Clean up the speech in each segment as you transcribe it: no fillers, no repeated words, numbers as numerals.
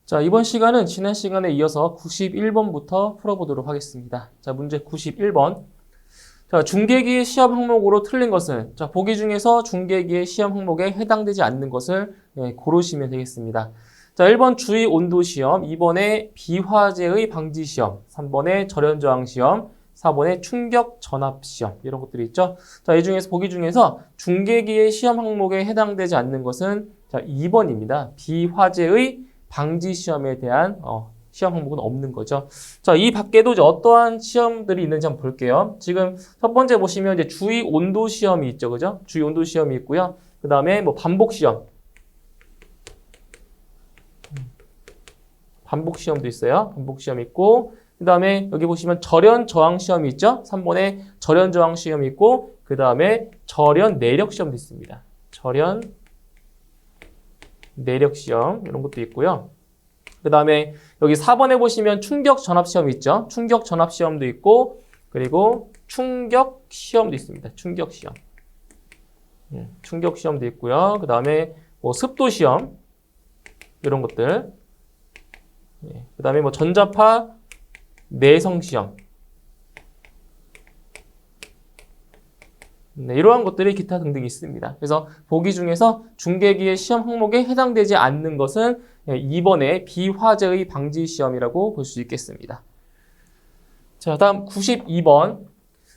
자, 이번 시간은 지난 시간에 이어서 91번부터 풀어보도록 하겠습니다. 자, 문제 91번. 자, 중계기의 시험 항목으로 틀린 것은, 자, 보기 중에서 중계기의 시험 항목에 해당되지 않는 것을 고르시면 되겠습니다. 자, 1번 주의 온도 시험, 2번에 비화재의 방지 시험, 3번에 절연저항 시험, 4번에 충격 전압 시험, 이런 것들이 있죠. 자, 이 중에서 보기 중에서 중계기의 시험 항목에 해당되지 않는 것은 자, 2번입니다. 비화재의 방지 시험에 대한 시험 항목은 없는 거죠. 자, 이 밖에도 이제 어떠한 시험들이 있는지 한번 볼게요. 지금 첫 번째 보시면 이제 주의 온도 시험이 있죠, 그죠? 주의 온도 시험이 있고요. 그 다음에 뭐 반복 시험, 반복 시험도 있어요. 반복 시험 있고, 그 다음에 여기 보시면 절연 저항 시험이 있죠. 3번에 절연 저항 시험이 있고, 그 다음에 절연 내력 시험도 있습니다. 절연 내력 시험 이런 것도 있고요. 그 다음에 여기 4번에 보시면 충격 전압 시험 있죠. 충격 전압 시험도 있고, 그리고 충격 시험도 있습니다. 충격 시험. 충격 시험도 있고요. 그 다음에 뭐 습도 시험 이런 것들. 그 다음에 뭐 전자파 내성 시험. 이러한 것들이 기타 등등 있습니다. 그래서 보기 중에서 중계기의 시험 항목에 해당되지 않는 것은 2번의 비화재의 방지 시험이라고 볼 수 있겠습니다. 자, 다음 92번.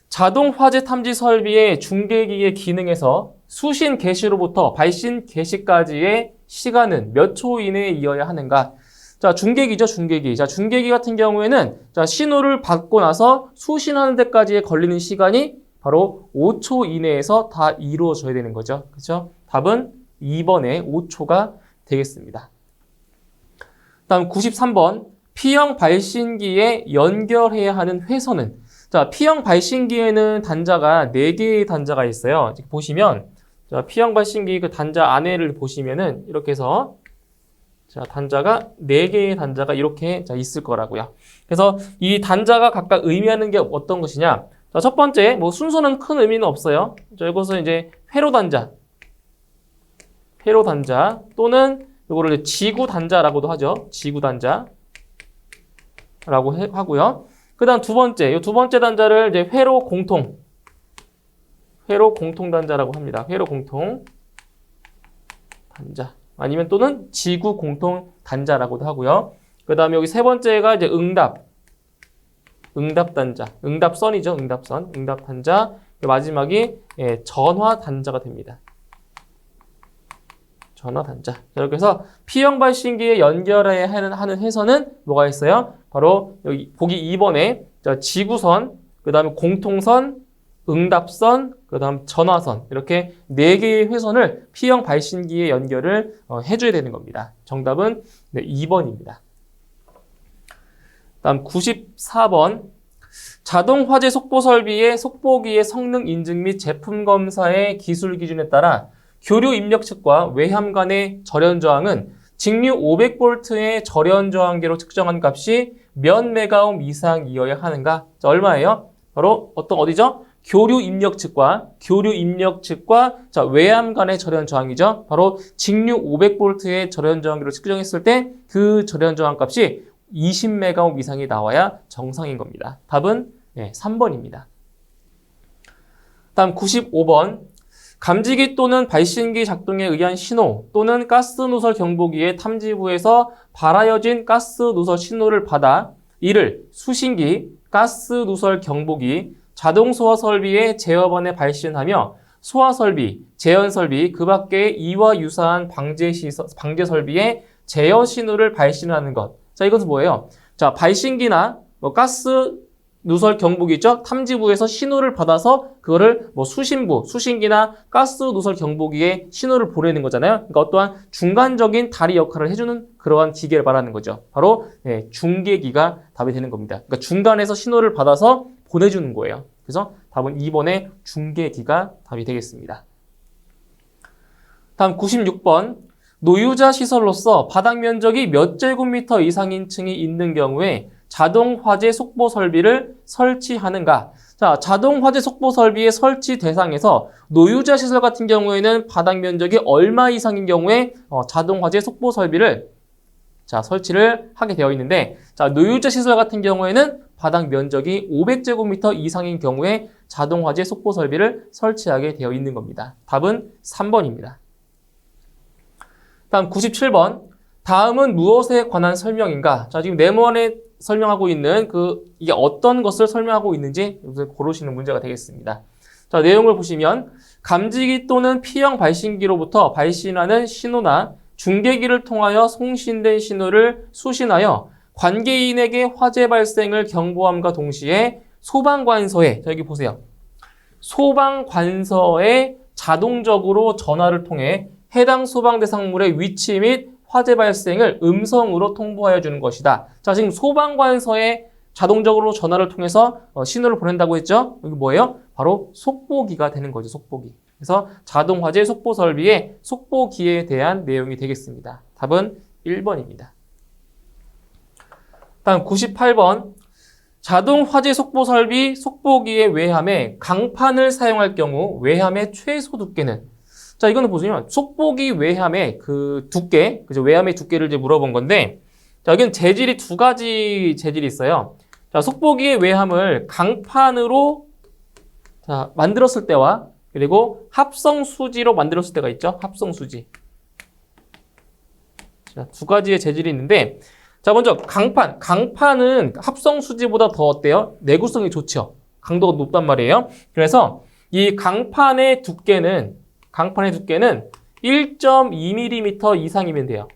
자동 화재 탐지 설비의 중계기의 기능에서 수신 개시로부터 발신 개시까지의 시간은 몇 초 이내에 이어야 하는가? 자, 중계기죠, 중계기. 자, 중계기 같은 경우에는 자, 신호를 받고 나서 수신하는 데까지의 걸리는 시간이 바로 5초 이내에서 다 이루어져야 되는 거죠. 그렇죠? 답은 2번의 5초가 되겠습니다. 다음 93번. P형 발신기에 연결해야 하는 회선은, 자, P형 발신기에는 단자가 4개의 단자가 있어요. 보시면 자, P형 발신기 그 단자 안에를 보시면은 이렇게 해서 자, 단자가 4개의 단자가 이렇게 자, 있을 거라고요. 그래서 이 단자가 각각 의미하는 게 어떤 것이냐? 자, 첫 번째, 뭐 순서는 큰 의미는 없어요. 자, 이것은 이제 회로 단자 또는 이거를 지구 단자라고도 하죠. 지구 단자라고 하고요. 그다음 두 번째, 이 두 번째 단자를 이제 회로 공통 단자라고 합니다. 회로 공통 단자. 아니면 또는 지구 공통 단자라고도 하고요. 그다음에 여기 세 번째가 이제 응답 단자, 응답선이죠. 응답 단자. 마지막이 전화 단자가 됩니다. 전화 단자. 이렇게 해서 P형 발신기에 연결해야 하는 회선은 뭐가 있어요? 바로 여기 보기 2번에 지구선, 그 다음에 공통선, 응답선, 그 다음 전화선, 이렇게 4개의 회선을 P형 발신기에 연결을 해줘야 되는 겁니다. 정답은 2번입니다. 다음 94번. 자동 화재 속보 설비의 속보기의 성능 인증 및 제품 검사의 기술 기준에 따라 교류 입력 측과 외함 간의 절연 저항은 직류 500V의 절연 저항계로 측정한 값이 몇 메가옴 이상이어야 하는가? 자, 얼마예요? 바로 어디죠? 교류 입력 측과 자, 외함 간의 절연 저항이죠. 바로 직류 500V의 절연 저항계로 측정했을 때 그 절연 저항 값이 20메가옴 이상이 나와야 정상인 겁니다. 답은 3번입니다. 다음 95번. 감지기 또는 발신기 작동에 의한 신호 또는 가스 누설 경보기의 탐지부에서 발하여진 가스 누설 신호를 받아 이를 수신기, 가스 누설 경보기, 자동 소화 설비의 제어반에 발신하며 소화 설비, 제연 설비, 그 밖의 이와 유사한 방제 설비의 제어 신호를 발신하는 것. 자, 이것은 뭐예요? 자, 발신기나 뭐 가스 누설 경보기 있죠? 탐지부에서 신호를 받아서 그거를 뭐 수신기나 가스 누설 경보기에 신호를 보내는 거잖아요. 그러니까 어떠한 중간적인 다리 역할을 해주는 그러한 기계를 말하는 거죠. 바로 중계기가 답이 되는 겁니다. 그러니까 중간에서 신호를 받아서 보내주는 거예요. 그래서 답은 2번의 중계기가 답이 되겠습니다. 다음 96번. 노유자 시설로서 바닥 면적이 몇 제곱미터 이상인 층이 있는 경우에 자동 화재 속보 설비를 설치하는가? 자, 자동 화재 속보 설비의 설치 대상에서 노유자 시설 같은 경우에는 바닥 면적이 얼마 이상인 경우에 자동 화재 속보 설비를 자, 설치를 하게 되어 있는데, 자, 노유자 시설 같은 경우에는 바닥 면적이 500제곱미터 이상인 경우에 자동 화재 속보 설비를 설치하게 되어 있는 겁니다. 답은 3번입니다. 다음 97번. 다음은 무엇에 관한 설명인가? 자, 지금 네모안에 설명하고 있는 이게 어떤 것을 설명하고 있는지 고르시는 문제가 되겠습니다. 자, 내용을 보시면 감지기 또는 P형 발신기로부터 발신하는 신호나 중계기를 통하여 송신된 신호를 수신하여 관계인에게 화재 발생을 경보함과 동시에 소방관서에, 자, 여기 보세요. 소방관서에 자동적으로 전화를 통해 해당 소방 대상물의 위치 및 화재 발생을 음성으로 통보하여 주는 것이다. 자, 지금 소방관서에 자동적으로 전화를 통해서 신호를 보낸다고 했죠? 여기 뭐예요? 바로 속보기가 되는 거죠, 속보기. 그래서 자동 화재 속보 설비의 속보기에 대한 내용이 되겠습니다. 답은 1번입니다. 다음 98번. 자동 화재 속보 설비 속보기의 외함에 강판을 사용할 경우 외함의 최소 두께는, 자, 이거는 보시면 속보기 외함의 두께, 그죠? 외함의 두께를 이제 물어본 건데, 자, 여기는 재질이 두 가지 재질이 있어요. 자, 속보기의 외함을 강판으로 자, 만들었을 때와 그리고 합성 수지로 만들었을 때가 있죠. 합성 수지. 자, 두 가지의 재질이 있는데, 자, 먼저 강판. 강판은 합성 수지보다 더 어때요? 내구성이 좋죠. 강도가 높단 말이에요. 그래서 이 강판의 두께는 1.2mm 이상이면 돼요.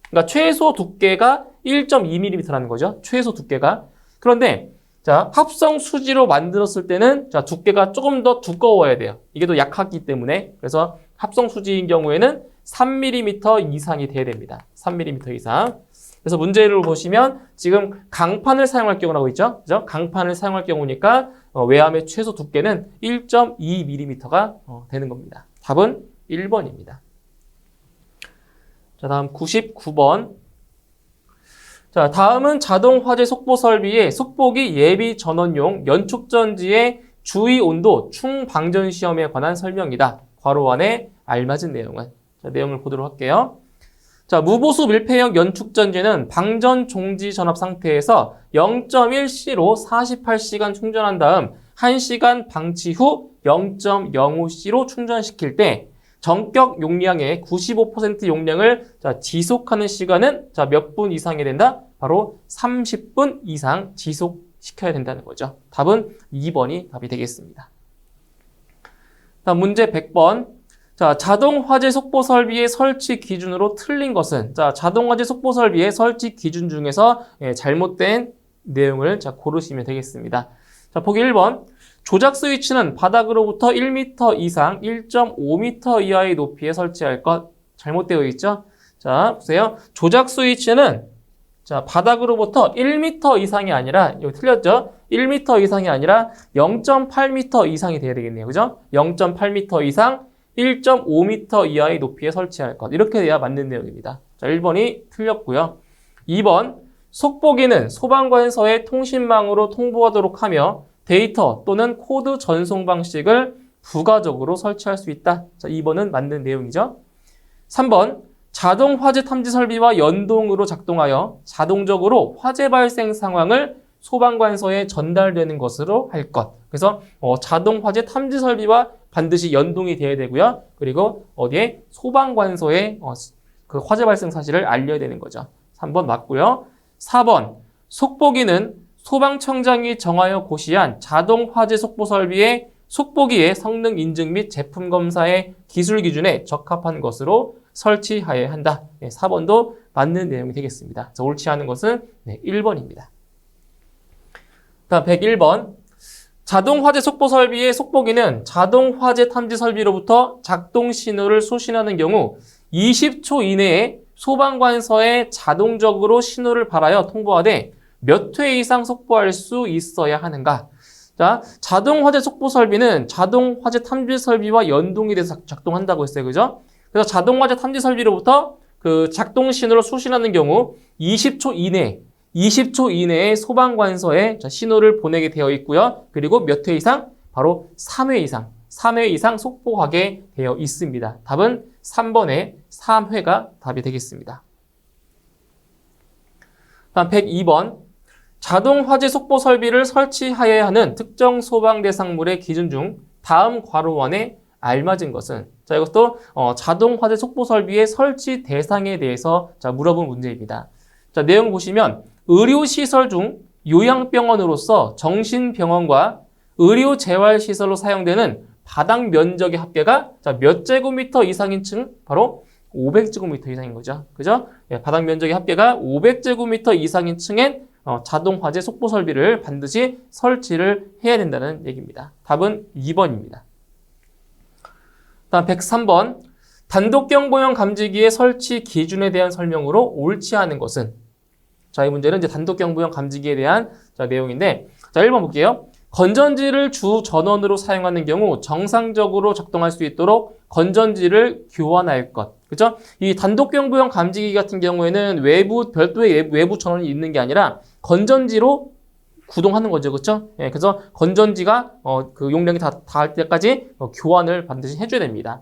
그러니까 최소 두께가 1.2mm라는 거죠. 최소 두께가. 그런데 자, 합성 수지로 만들었을 때는 자, 두께가 조금 더 두꺼워야 돼요. 이게 더 약하기 때문에. 그래서 합성 수지인 경우에는 3mm 이상이 돼야 됩니다. 3mm 이상. 그래서 문제를 보시면 지금 강판을 사용할 경우라고 있죠. 그죠? 강판을 사용할 경우니까 외함의 최소 두께는 1.2mm가 되는 겁니다. 답은 1번입니다. 자, 다음 99번. 자, 다음은 자동 화재 속보 설비의 속보기 예비 전원용 연축전지의 주의 온도 충방전 시험에 관한 설명이다. 괄호 안에 알맞은 내용은. 자, 내용을 보도록 할게요. 자, 무보수 밀폐형 연축전지는 방전 종지 전압 상태에서 0.1C로 48시간 충전한 다음 1시간 방치 후 0.05C로 충전시킬 때 전격 용량의 95% 용량을 자, 지속하는 시간은 자, 몇 분 이상이 된다? 바로 30분 이상 지속시켜야 된다는 거죠. 답은 2번이 답이 되겠습니다. 다음 문제 100번. 자, 자동 화재 속보 설비의 설치 기준으로 틀린 것은, 자, 자동 화재 속보 설비의 설치 기준 중에서 잘못된 내용을 자, 고르시면 되겠습니다. 자, 보기 1번. 조작 스위치는 바닥으로부터 1m 이상 1.5m 이하의 높이에 설치할 것. 잘못되어 있죠? 자, 보세요. 조작 스위치는 자, 바닥으로부터 1m 이상이 아니라, 여기 틀렸죠? 1m 이상이 아니라 0.8m 이상이 돼야 되겠네요. 그죠? 0.8m 이상 1.5m 이하의 높이에 설치할 것. 이렇게 돼야 맞는 내용입니다. 자, 1번이 틀렸고요. 2번. 속보기는 소방관서의 통신망으로 통보하도록 하며 데이터 또는 코드 전송 방식을 부가적으로 설치할 수 있다. 자, 2번은 맞는 내용이죠. 3번. 자동 화재 탐지 설비와 연동으로 작동하여 자동적으로 화재 발생 상황을 소방관서에 전달되는 것으로 할 것. 그래서 자동 화재 탐지 설비와 반드시 연동이 돼야 되고요. 그리고 어디에 소방관서에 그 화재 발생 사실을 알려야 되는 거죠. 3번 맞고요. 4번. 속보기는 소방청장이 정하여 고시한 자동 화재 속보 설비의 속보기의 성능 인증 및 제품 검사의 기술 기준에 적합한 것으로 설치하여야 한다. 4번도 맞는 내용이 되겠습니다. 그래서 옳지 않은 것은 1번입니다. 다음 101번. 자동 화재 속보 설비의 속보기는 자동 화재 탐지 설비로부터 작동 신호를 수신하는 경우 20초 이내에 소방관서에 자동적으로 신호를 발하여 통보하되 몇 회 이상 속보할 수 있어야 하는가? 자, 자동 화재 속보 설비는 자동 화재 탐지 설비와 연동이 돼서 작동한다고 했어요. 그죠? 그래서 자동 화재 탐지 설비로부터 그 작동 신호를 수신하는 경우 20초 이내에 소방관서에 신호를 보내게 되어 있고요. 그리고 몇 회 이상? 바로 3회 이상 속보하게 되어 있습니다. 답은 3번의 3회가 답이 되겠습니다. 다음 102번. 자동 화재 속보 설비를 설치하여야 하는 특정 소방 대상물의 기준 중 다음 괄호원에 알맞은 것은? 자, 이것도 자동 화재 속보 설비의 설치 대상에 대해서 물어본 문제입니다. 자, 내용 보시면 의료시설 중 요양병원으로서 정신병원과 의료재활시설로 사용되는 바닥 면적의 합계가 몇 제곱미터 이상인 층? 바로 500제곱미터 이상인 거죠. 그죠? 예, 바닥 면적의 합계가 500제곱미터 이상인 층엔 자동 화재 속보 설비를 반드시 설치를 해야 된다는 얘기입니다. 답은 2번입니다. 다음 103번. 단독경보용 감지기의 설치 기준에 대한 설명으로 옳지 않은 것은? 자, 이 문제는 이제 단독경보용 감지기에 대한 내용인데, 자, 1번 볼게요. 건전지를 주 전원으로 사용하는 경우 정상적으로 작동할 수 있도록 건전지를 교환할 것. 그죠? 이 단독경보용 감지기 같은 경우에는 별도의 외부 전원이 있는 게 아니라 건전지로 구동하는 거죠. 그렇죠? 예, 그래서 건전지가 그 용량이 다 닿을 때까지 교환을 반드시 해줘야 됩니다.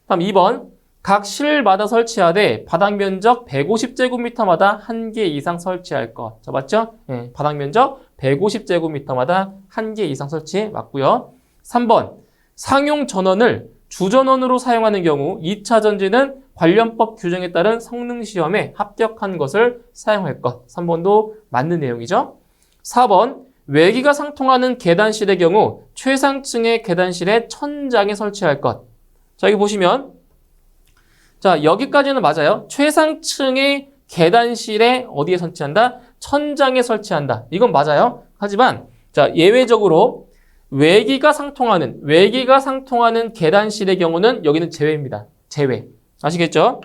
다음 2번. 각 실마다 설치하되 바닥 면적 150제곱미터마다 1개 이상 설치할 것. 자, 맞죠? 예, 바닥 면적 150제곱미터마다 1개 이상 설치 맞고요. 3번. 상용 전원을 주전원으로 사용하는 경우 2차 전지는 관련법 규정에 따른 성능시험에 합격한 것을 사용할 것. 3번도 맞는 내용이죠. 4번. 외기가 상통하는 계단실의 경우 최상층의 계단실의 천장에 설치할 것. 자, 여기 보시면 자, 여기까지는 맞아요. 최상층의 계단실에 어디에 설치한다? 천장에 설치한다. 이건 맞아요. 하지만 자, 예외적으로 외기가 상통하는 계단실의 경우는 여기는 제외입니다. 제외. 아시겠죠?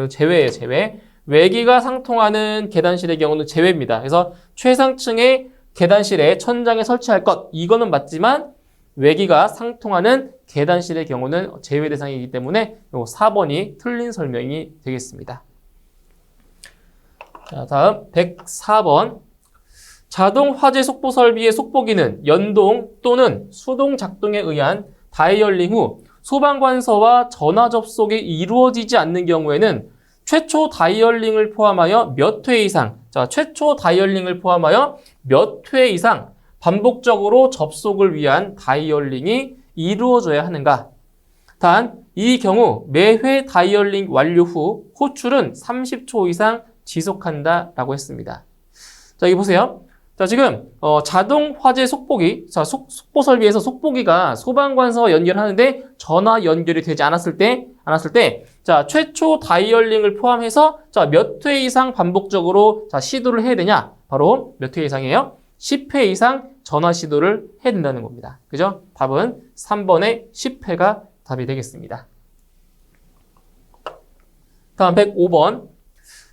제외예요, 제외. 외기가 상통하는 계단실의 경우는 제외입니다. 그래서 최상층의 계단실에 천장에 설치할 것. 이거는 맞지만 외기가 상통하는 계단실의 경우는 제외 대상이기 때문에 4번이 틀린 설명이 되겠습니다. 자, 다음 104번. 자동 화재 속보 설비의 속보기는 연동 또는 수동 작동에 의한 다이얼링 후 소방관서와 전화 접속이 이루어지지 않는 경우에는 최초 다이얼링을 포함하여 몇 회 이상, 자, 최초 다이얼링을 포함하여 몇 회 이상 반복적으로 접속을 위한 다이얼링이 이루어져야 하는가? 단, 이 경우 매회 다이얼링 완료 후 호출은 30초 이상 지속한다라고 했습니다. 자, 여기 보세요. 자, 지금 자동 화재 속보기, 자, 속보 설비에서 속보기가 소방관서와 연결하는데 전화 연결이 되지 않았을 때, 자, 최초 다이얼링을 포함해서 자, 몇 회 이상 반복적으로 자, 시도를 해야 되냐? 바로 몇 회 이상이에요? 10회 이상 전화 시도를 해야 된다는 겁니다. 그죠? 답은 3번의 10회가 답이 되겠습니다. 다음 105번.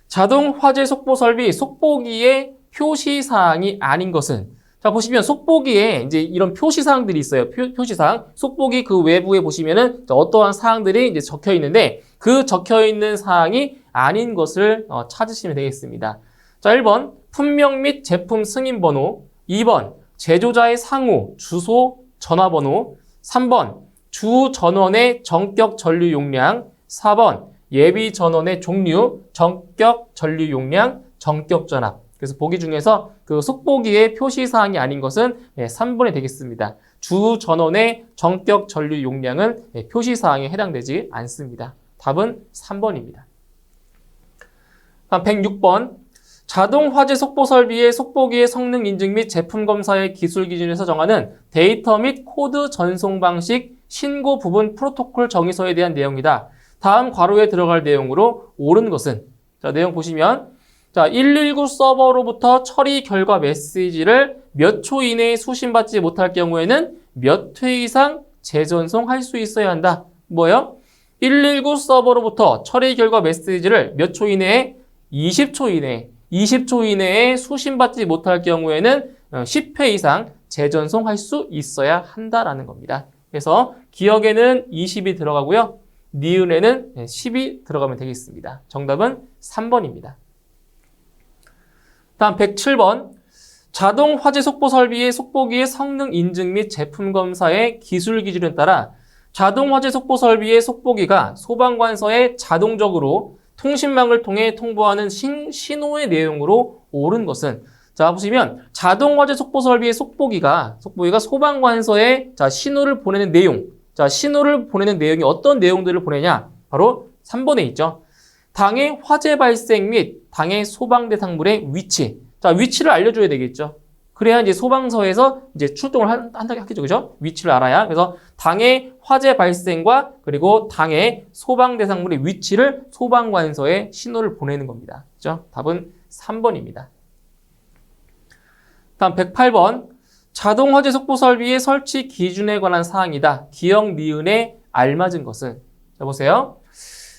자동 화재 속보 설비 속보기의 표시사항이 아닌 것은? 자, 보시면 속보기에 이제 이런 표시사항들이 있어요. 표시사항. 속보기 그 외부에 보시면은 어떠한 사항들이 이제 적혀 있는데 그 적혀 있는 사항이 아닌 것을 찾으시면 되겠습니다. 자, 1번. 품명 및 제품 승인 번호. 2번. 제조자의 상호, 주소, 전화번호. 3번. 주 전원의 전격 전류 용량. 4번. 예비 전원의 종류, 전격 전류 용량, 전격 전압. 그래서 보기 중에서 그 속보기의 표시사항이 아닌 것은 3번이 되겠습니다. 주 전원의 전격 전류 용량은 표시사항에 해당되지 않습니다. 답은 3번입니다. 다음 106번. 자동 화재 속보 설비의 속보기의 성능 인증 및 제품 검사의 기술 기준에서 정하는 데이터 및 코드 전송 방식 신고 부분 프로토콜 정의서에 대한 내용이다. 다음 괄호에 들어갈 내용으로 옳은 것은? 자, 내용 보시면 자, 119 서버로부터 처리 결과 메시지를 몇 초 이내에 수신받지 못할 경우에는 몇 회 이상 재전송할 수 있어야 한다. 뭐예요? 119 서버로부터 처리 결과 메시지를 몇 초 이내에? 20초 이내에 수신받지 못할 경우에는 10회 이상 재전송할 수 있어야 한다라는 겁니다. 그래서 기억에는 20이 들어가고요. 니은에는 10이 들어가면 되겠습니다. 정답은 3번입니다. 다음 107번. 자동 화재 속보 설비의 속보기의 성능 인증 및 제품 검사의 기술 기준에 따라 자동 화재 속보 설비의 속보기가 소방관서에 자동적으로 통신망을 통해 통보하는 신호의 내용으로 옳은 것은 자 보시면 자동화재 속보 설비의 속보기가 소방관서에 자 신호를 보내는 내용 자 신호를 보내는 내용이 어떤 내용들을 보내냐 바로 3번에 있죠. 당해 화재 발생 및 당해 소방 대상물의 위치 자 위치를 알려줘야 되겠죠. 그래야 이제 소방서에서 이제 출동을 한다고 하겠죠. 그죠? 위치를 알아야. 그래서 당해 화재 발생과 그리고 당해 소방 대상물의 위치를 소방관서에 신호를 보내는 겁니다. 그죠? 답은 3번입니다. 다음 108번. 자동 화재 속보 설비의 설치 기준에 관한 사항이다. 기역, 니은에 알맞은 것은. 자, 보세요.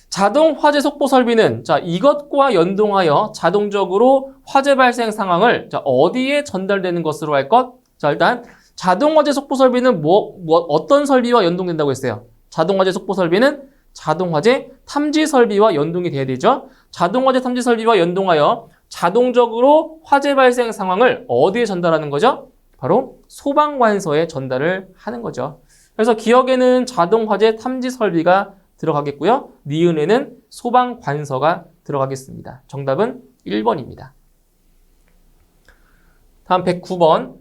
자동 화재 속보 설비는 자 이것과 연동하여 자동적으로 화재 발생 상황을 자 어디에 전달되는 것으로 할 것? 자 일단 자동 화재 속보 설비는 어떤 설비와 연동된다고 했어요? 자동 화재 속보 설비는 자동 화재 탐지 설비와 연동이 돼야 되죠. 자동 화재 탐지 설비와 연동하여 자동적으로 화재 발생 상황을 어디에 전달하는 거죠? 바로 소방관서에 전달을 하는 거죠. 그래서 기억에는 자동 화재 탐지 설비가 들어가겠고요. 니은에는 소방관서가 들어가겠습니다. 정답은 1번입니다. 다음 109번.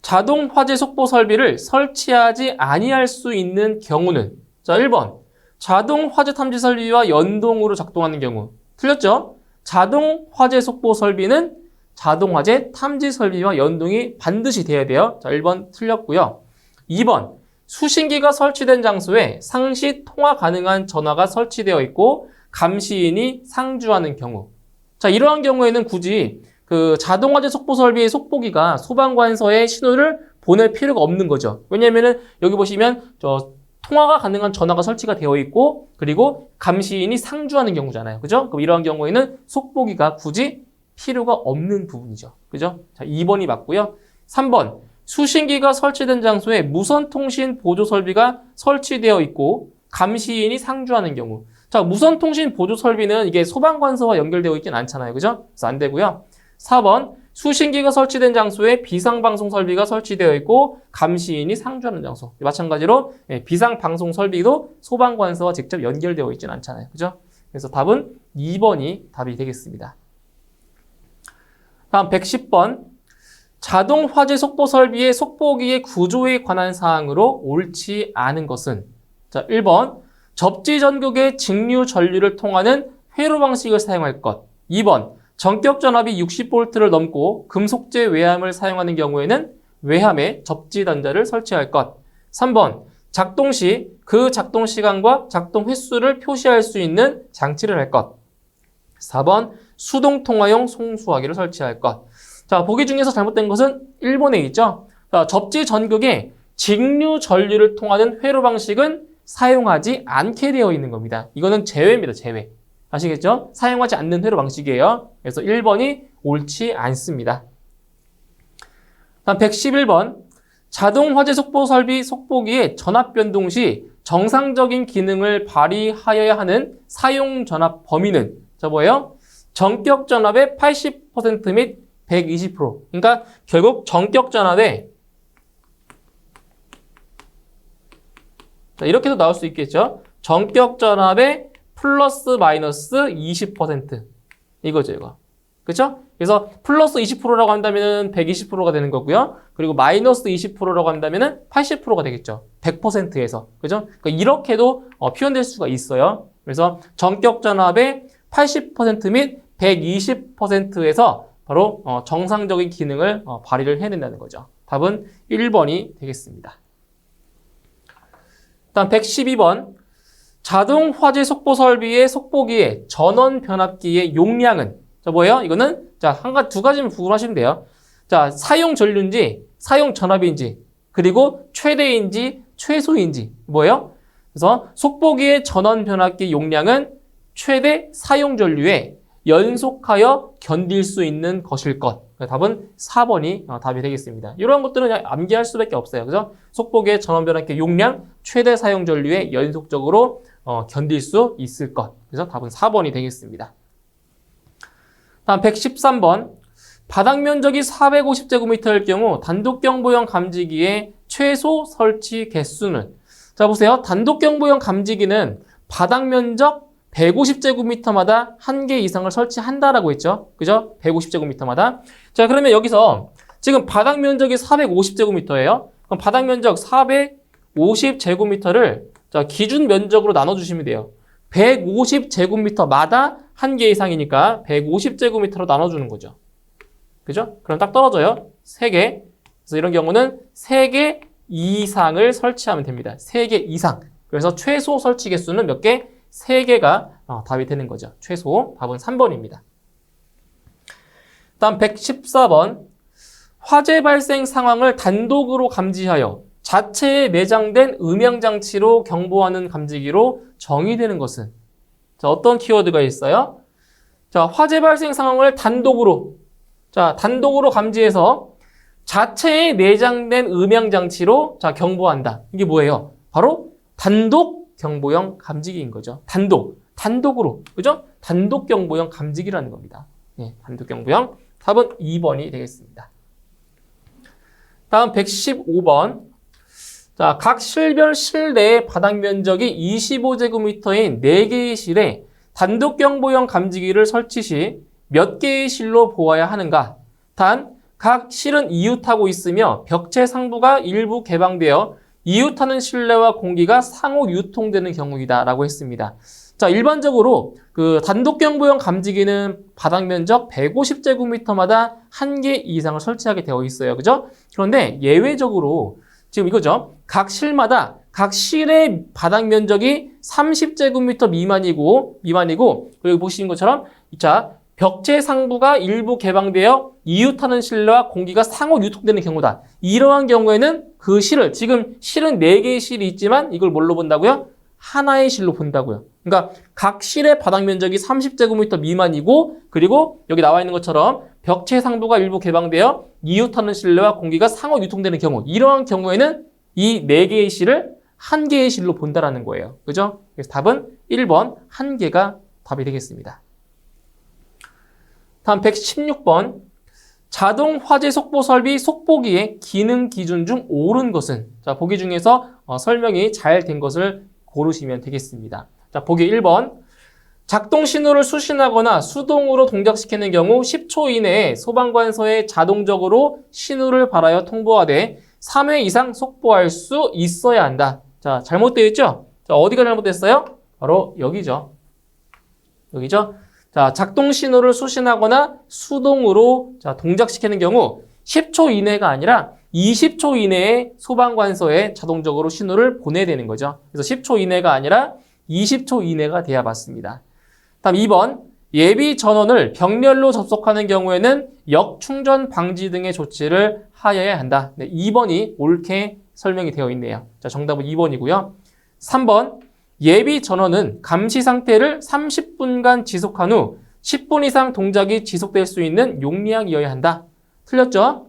자동 화재 속보 설비를 설치하지 아니할 수 있는 경우는 자 1번. 자동 화재 탐지 설비와 연동으로 작동하는 경우. 틀렸죠? 자동 화재 속보 설비는 자동 화재 탐지 설비와 연동이 반드시 돼야 돼요. 자 1번 틀렸고요. 2번. 수신기가 설치된 장소에 상시 통화 가능한 전화가 설치되어 있고 감시인이 상주하는 경우. 자, 이러한 경우에는 굳이 그 자동화재 속보 설비의 속보기가 소방관서에 신호를 보낼 필요가 없는 거죠. 왜냐면은 여기 보시면 통화가 가능한 전화가 설치가 되어 있고 그리고 감시인이 상주하는 경우잖아요. 그죠? 그럼 이러한 경우에는 속보기가 굳이 필요가 없는 부분이죠. 그죠? 자, 2번이 맞고요. 3번. 수신기가 설치된 장소에 무선통신 보조 설비가 설치되어 있고 감시인이 상주하는 경우. 자, 무선통신 보조 설비는 이게 소방관서와 연결되어 있진 않잖아요. 그죠? 그래서 안 되고요. 4번. 수신기가 설치된 장소에 비상방송 설비가 설치되어 있고 감시인이 상주하는 장소. 마찬가지로 비상방송 설비도 소방관서와 직접 연결되어 있진 않잖아요. 그죠? 그래서 답은 2번이 답이 되겠습니다. 다음 110번. 자동 화재 속보 설비의 속보기의 구조에 관한 사항으로 옳지 않은 것은 자 1번 접지 전극의 직류 전류를 통하는 회로 방식을 사용할 것 2번 전격 전압이 60V를 넘고 금속재 외함을 사용하는 경우에는 외함에 접지 단자를 설치할 것 3번 작동 시 그 작동 시간과 작동 횟수를 표시할 수 있는 장치를 할 것 4번 수동 통화용 송수화기를 설치할 것. 자, 보기 중에서 잘못된 것은 1번에 있죠. 자, 접지 전극에 직류 전류를 통하는 회로 방식은 사용하지 않게 되어 있는 겁니다. 이거는 제외입니다. 제외. 아시겠죠? 사용하지 않는 회로 방식이에요. 그래서 1번이 옳지 않습니다. 다음 111번. 자동 화재 속보 설비 속보기의 전압 변동 시 정상적인 기능을 발휘하여야 하는 사용 전압 범위는 자 뭐예요? 전격 전압의 80% 및 120%. 그러니까 결국 전격 전압에 자, 이렇게도 나올 수 있겠죠. 전격 전압의 플러스 마이너스 20% 이거죠, 이거. 그렇죠? 그래서 플러스 20%라고 한다면 120%가 되는 거고요. 그리고 마이너스 20%라고 한다면 80%가 되겠죠. 100%에서. 그죠? 그러니까 이렇게도 표현될 수가 있어요. 그래서 전격 전압의 80% 및 120%에서 바로 정상적인 기능을 발휘를 해낸다는 거죠. 답은 1번이 되겠습니다. 다음 112번. 자동 화재 속보 설비의 속보기의 전원 변압기의 용량은 자 뭐예요? 이거는 자 두 가지만 구분하시면 돼요. 자 사용 전류인지 사용 전압인지 그리고 최대인지 최소인지 뭐예요? 그래서 속보기의 전원 변압기 용량은 최대 사용 전류에 연속하여 견딜 수 있는 것일 것. 답은 4번이 답이 되겠습니다. 이런 것들은 그냥 암기할 수밖에 없어요. 그죠? 속보기의 전원 변압기 용량 최대 사용 전류에 연속적으로 견딜 수 있을 것. 그래서 답은 4번이 되겠습니다. 다음 113번. 바닥 면적이 450제곱미터일 경우 단독 경보형 감지기의 최소 설치 개수는 자 보세요. 단독 경보형 감지기는 바닥 면적 150제곱미터마다 1개 이상을 설치한다라고 했죠. 그죠? 150제곱미터마다. 자, 그러면 여기서 지금 바닥 면적이 450제곱미터예요. 그럼 바닥 면적 450제곱미터를 자, 기준 면적으로 나눠주시면 돼요. 150제곱미터마다 1개 이상이니까 150제곱미터로 나눠주는 거죠. 그죠? 그럼 딱 떨어져요. 3개. 그래서 이런 경우는 3개 이상을 설치하면 됩니다. 3개 이상. 그래서 최소 설치 개수는 몇 개? 3개가 답이 되는 거죠. 최소 답은 3번입니다. 다음 114번. 화재 발생 상황을 단독으로 감지하여 자체에 내장된 음향장치로 경보하는 감지기로 정의되는 것은? 자, 어떤 키워드가 있어요? 자, 화재 발생 상황을 단독으로 감지해서 자체에 내장된 음향장치로 경보한다. 이게 뭐예요? 바로 단독 경보형 감지기인 거죠. 단독으로. 그죠? 단독 경보형 감지기라는 겁니다. 네, 단독 경보형. 답은 2번이 되겠습니다. 다음 115번. 자, 각 실별 실내의 바닥 면적이 25제곱미터인 4개의 실에 단독 경보형 감지기를 설치 시 몇 개의 실로 보아야 하는가? 단, 각 실은 이웃하고 있으며 벽체 상부가 일부 개방되어 이웃하는 실내와 공기가 상호 유통되는 경우이다 라고 했습니다. 자, 일반적으로 그 단독 경보형 감지기는 바닥 면적 150제곱미터마다 1개 이상을 설치하게 되어 있어요. 그죠? 그런데 예외적으로 지금 이거죠. 각 실마다 각 실의 바닥 면적이 30제곱미터 미만이고 여기 보시는 것처럼 자, 벽체 상부가 일부 개방되어 이웃하는 실내와 공기가 상호 유통되는 경우다. 이러한 경우에는 그 실을 지금 실은 4개의 실이 있지만 이걸 뭘로 본다고요? 하나의 실로 본다고요. 그러니까 각 실의 바닥 면적이 30제곱미터 미만이고 그리고 여기 나와 있는 것처럼 벽체 상부가 일부 개방되어 이웃하는 실내와 공기가 상호 유통되는 경우 이러한 경우에는 이 4개의 실을 1개의 실로 본다라는 거예요. 그죠? 그래서 답은 1번 1개가 답이 되겠습니다. 다음 116번. 자동 화재 속보 설비 속보기의 기능 기준 중 옳은 것은? 자, 보기 중에서 설명이 잘 된 것을 고르시면 되겠습니다. 자, 보기 1번. 작동 신호를 수신하거나 수동으로 동작시키는 경우 10초 이내에 소방관서에 자동적으로 신호를 발하여 통보하되 3회 이상 속보할 수 있어야 한다. 자, 잘못되어 있죠? 자, 어디가 잘못됐어요? 바로 여기죠. 자, 작동 신호를 수신하거나 수동으로 동작시키는 경우 10초 이내가 아니라 20초 이내에 소방관서에 자동적으로 신호를 보내야 되는 거죠. 그래서 10초 이내가 아니라 20초 이내가 돼야 맞습니다. 다음 2번. 예비 전원을 병렬로 접속하는 경우에는 역충전 방지 등의 조치를 하여야 한다. 네, 2번이 옳게 설명이 되어 있네요. 자, 정답은 2번이고요. 3번. 예비 전원은 감시 상태를 30분간 지속한 후 10분 이상 동작이 지속될 수 있는 용량이어야 한다. 틀렸죠?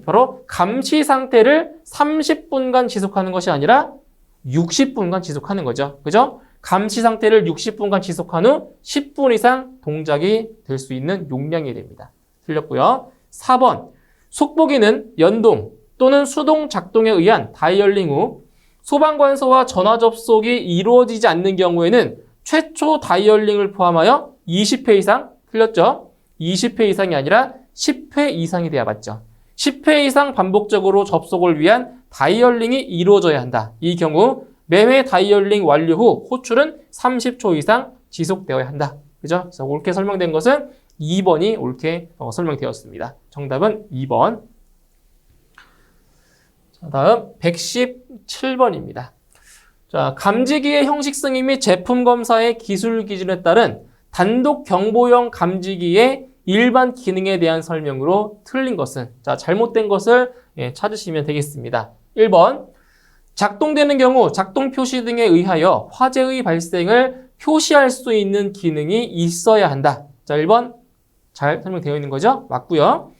바로 감시 상태를 30분간 지속하는 것이 아니라 60분간 지속하는 거죠. 그죠? 감시 상태를 60분간 지속한 후 10분 이상 동작이 될 수 있는 용량이 됩니다. 틀렸고요. 4번. 속보기는 연동 또는 수동 작동에 의한 다이얼링 후 소방관서와 전화 접속이 이루어지지 않는 경우에는 최초 다이얼링을 포함하여 20회 이상, 틀렸죠? 20회 이상이 아니라 10회 이상이 돼야 맞죠. 10회 이상 반복적으로 접속을 위한 다이얼링이 이루어져야 한다. 이 경우 매회 다이얼링 완료 후 호출은 30초 이상 지속되어야 한다. 그죠? 그래서 옳게 설명된 것은 2번이 옳게 설명되었습니다. 정답은 2번. 자, 다음 117번입니다. 자, 감지기의 형식승인 및 제품 검사의 기술 기준에 따른 단독 경보형 감지기의 일반 기능에 대한 설명으로 틀린 것은? 자, 잘못된 것을 찾으시면 되겠습니다. 1번. 작동되는 경우 작동 표시 등에 의하여 화재의 발생을 표시할 수 있는 기능이 있어야 한다. 자, 1번 잘 설명되어 있는 거죠? 맞고요.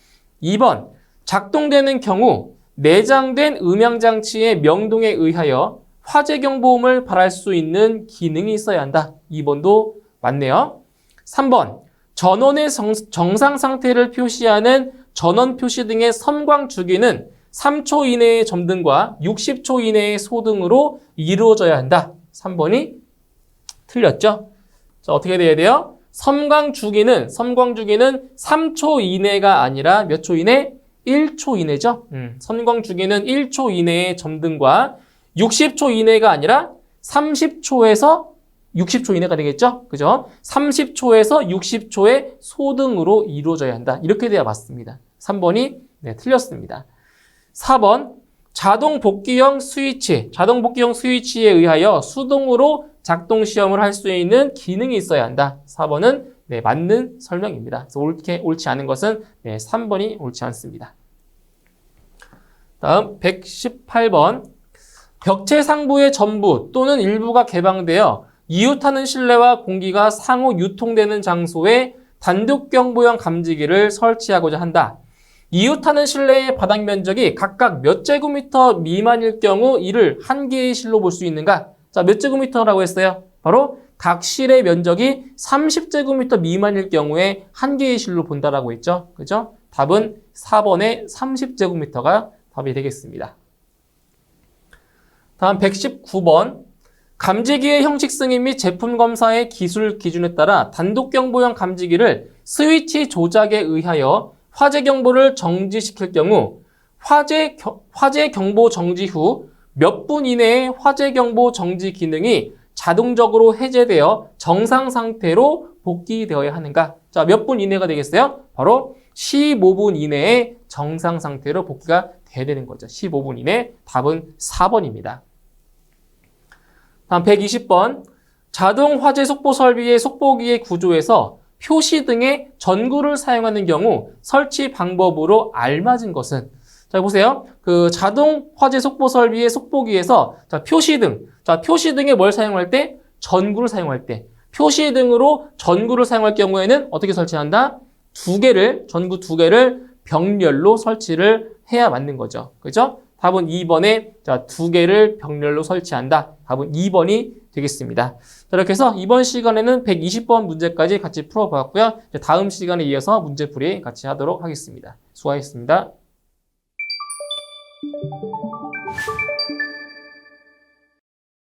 2번. 작동되는 경우 내장된 음향장치의 명동에 의하여 화재 경보음을 발할 수 있는 기능이 있어야 한다. 2번도 맞네요. 3번. 전원의 정상 상태를 표시하는 전원 표시 등의 섬광 주기는 3초 이내의 점등과 60초 이내의 소등으로 이루어져야 한다. 3번이 틀렸죠? 자, 어떻게 돼야 돼요? 섬광주기는 3초 이내가 아니라 몇 초 이내? 1초 이내죠? 섬광주기는 1초 이내의 점등과 60초 이내가 아니라 30초에서 60초 이내가 되겠죠? 그죠? 30초에서 60초의 소등으로 이루어져야 한다. 이렇게 돼야 맞습니다. 3번이 네, 틀렸습니다. 4번 자동 복귀형 스위치에 의하여 수동으로 작동 시험을 할 수 있는 기능이 있어야 한다. 4번은 네, 맞는 설명입니다. 그래서 옳지 않은 것은 네, 3번이 옳지 않습니다. 다음 118번 벽체 상부의 전부 또는 일부가 개방되어 이웃하는 실내와 공기가 상호 유통되는 장소에 단독경보형 감지기를 설치하고자 한다. 이웃하는 실내의 바닥 면적이 각각 몇 제곱미터 미만일 경우 이를 한 개의 실로 볼 수 있는가? 자, 몇 제곱미터라고 했어요? 바로 각 실의 면적이 30제곱미터 미만일 경우에 한 개의 실로 본다라고 했죠. 그죠? 답은 4번의 30제곱미터가 답이 되겠습니다. 다음 119번. 감지기의 형식 승인 및 제품 검사의 기술 기준에 따라 단독경보형 감지기를 스위치 조작에 의하여 화재 경보를 정지시킬 경우 화재 경보 정지 후 몇 분 이내에 화재 경보 정지 기능이 자동적으로 해제되어 정상 상태로 복귀되어야 하는가? 자, 몇 분 이내가 되겠어요? 바로 15분 이내에 정상 상태로 복귀가 돼야 되는 거죠. 15분 이내. 답은 4번입니다. 다음 120번. 자동 화재 속보 설비의 속보기의 구조에서 표시 등의 전구를 사용하는 경우 설치 방법으로 알맞은 것은? 자, 보세요. 그 자동 화재 속보 설비의 속보기에서 자, 표시등에 뭘 사용할 때? 전구를 사용할 때. 표시등으로 전구를 사용할 경우에는 어떻게 설치한다? 전구 두 개를 병렬로 설치를 해야 맞는 거죠. 그죠? 답은 2번에 자, 두 개를 병렬로 설치한다. 답은 2번이 되겠습니다. 자, 이렇게 해서 이번 시간에는 120번 문제까지 같이 풀어봤고요. 다음 시간에 이어서 문제풀이 같이 하도록 하겠습니다. 수고하셨습니다.